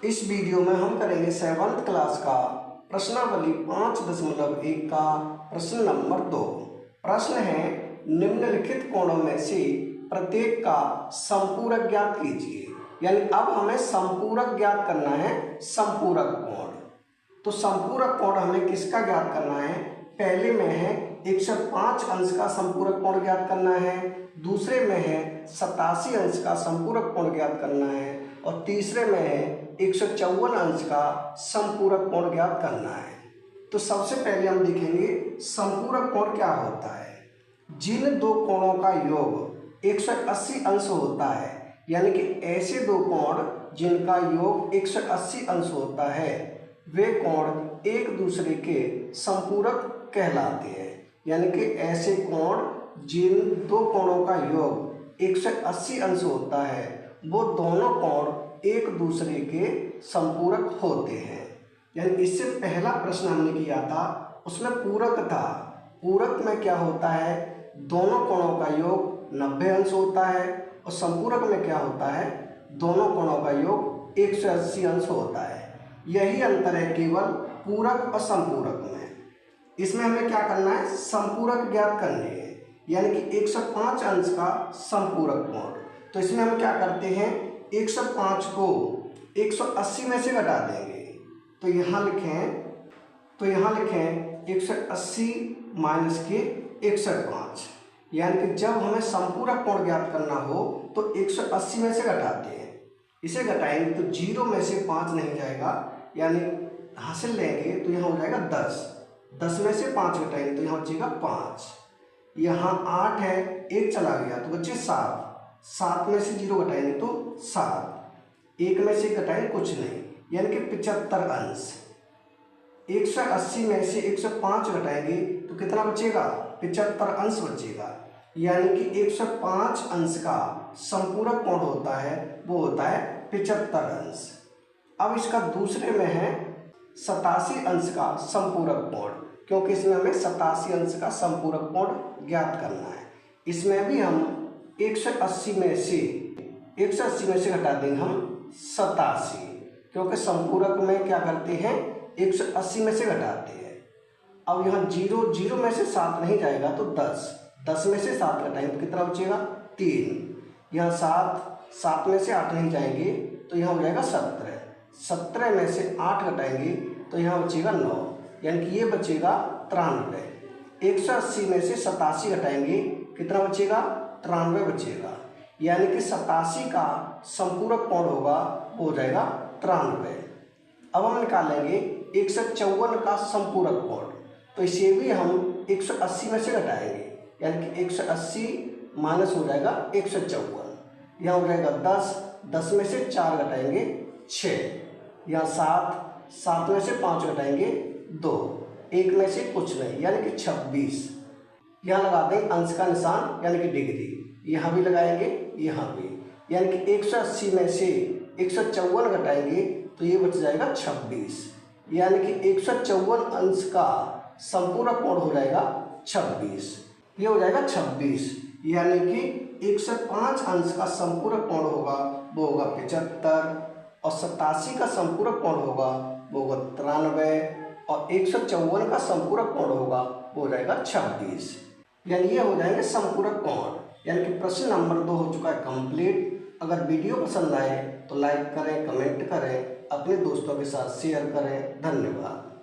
इस वीडियो में हम करेंगे 7th क्लास का प्रश्नावली 5.1 का प्रश्न नंबर 2। प्रश्न है निम्नलिखित कोणों में से प्रत्येक का संपूरक ज्ञात कीजिए। यानी अब हमें संपूरक ज्ञात करना है, संपूरक कोण। तो संपूरक कोण हमें किसका ज्ञात करना है? पहले में है 105 अंश का संपूरक कोण ज्ञात करना है, दूसरे में है 87 अंश का संपूरक कोण ज्ञात करना है और तीसरे में है 154 अंश का संपूरक कोण ज्ञात करना है। तो सबसे पहले हम देखेंगे संपूरक कोण क्या होता है। जिन दो कोणों का योग 180 अंश होता है, यानी कि ऐसे दो कोण जिनका योग 180 अंश होता है, वे कोण एक दूसरे के संपूरक कहलाते हैं। यानी कि ऐसे कोण जिन दो कोणों का योग 180 अंश होता है, वो दोनों कोण एक दूसरे के संपूरक होते हैं। यानी इससे पहला प्रश्न हमने किया था, उसमें पूरक था। पूरक में क्या होता है? दोनों कोणों का योग 90 अंश होता है और संपूरक में क्या होता है? दोनों कोणों का योग 180 अंश होता है। यही अंतर है केवल पूरक और संपूरक में। इसमें हमें क्या करना है? संपूरक ज्ञात करने हैं, यानी कि 105 अंश का संपूरक कोण। तो इसमें हम क्या करते हैं? 105 को 180 में से घटा देंगे। तो यहाँ लिखें 180 माइनस के 105। यानी कि जब हमें संपूरक कोण ज्ञात करना हो तो 180 में से घटाते हैं। इसे घटाएंगे तो 0 में से 5 नहीं जाएगा, यानी हासिल लेंगे तो यहाँ हो जाएगा 10। 10 में से 5 घटाएंगे तो यहाँ बचेगा 5। यहाँ 8 है, 1 चला गया तो बचे 7। 7 में से 0 घटाएंगे तो 7। 1 में से घटाएंगे कुछ नहीं, यानी कि 75 अंश। 180 में से 105 घटाएंगे तो कितना बचेगा? 75 अंश बचेगा। यानी कि 105 अंश का संपूरक कोण होता है, वो होता है 75 अंश। अब इसका दूसरे में है 87 अंश का संपूरक कोण, क्योंकि इसमें हमें 87 अंश का संपूरक कोण ज्ञात करना है। इसमें भी हम 180 में से घटा देंगे हम 87, क्योंकि संपूरक में क्या करते हैं? 180 में से घटाते हैं। अब यहाँ 0 में से 7 नहीं जाएगा तो 10 में से 7 घटाएंगे तो कितना बचेगा? 3। यहाँ 7 में से 8 नहीं जाएंगे तो यहाँ हो जाएगा 17 में से 8 घटाएंगे तो यहाँ बचेगा 9, यानी कि ये बचेगा 93। 180 में से 87 घटाएंगे कितना बचेगा? 93 बचेगा। यानी कि 87 का संपूरक कोण होगा, वो हो जाएगा 93। अब हम निकालेंगे 154 का संपूरक कोण। तो इसे भी हम 180 में से घटाएंगे, यानी कि 180 माइनस हो जाएगा 154। यहाँ हो जाएगा 10 में से 4 घटाएंगे 6। यहाँ 7 में से 5 घटाएंगे 2। 1 में से कुछ नहीं, यानी कि 26। यहाँ लगा दें अंश का निशान, यानी कि डिग्री। यहाँ भी लगाएंगे, यहाँ भी, यानी कि 180 में से 154 घटाएंगे तो ये बच जाएगा 26। यानी कि 154 अंश का संपूरक कोण हो जाएगा 26। ये हो जाएगा 26। यानी कि 105 अंश का संपूरक कोण होगा, वो होगा 75 और 87 का संपूरक कोण होगा, वो होगा 93 और 154 का संपूरक कोण होगा, वो हो जाएगा 26। यानी ये हो जाएंगे संपूरक कोण। यानी कि प्रश्न नंबर 2 हो चुका है कंप्लीट। अगर वीडियो पसंद आए तो लाइक करें, कमेंट करें, अपने दोस्तों के साथ शेयर करें। धन्यवाद।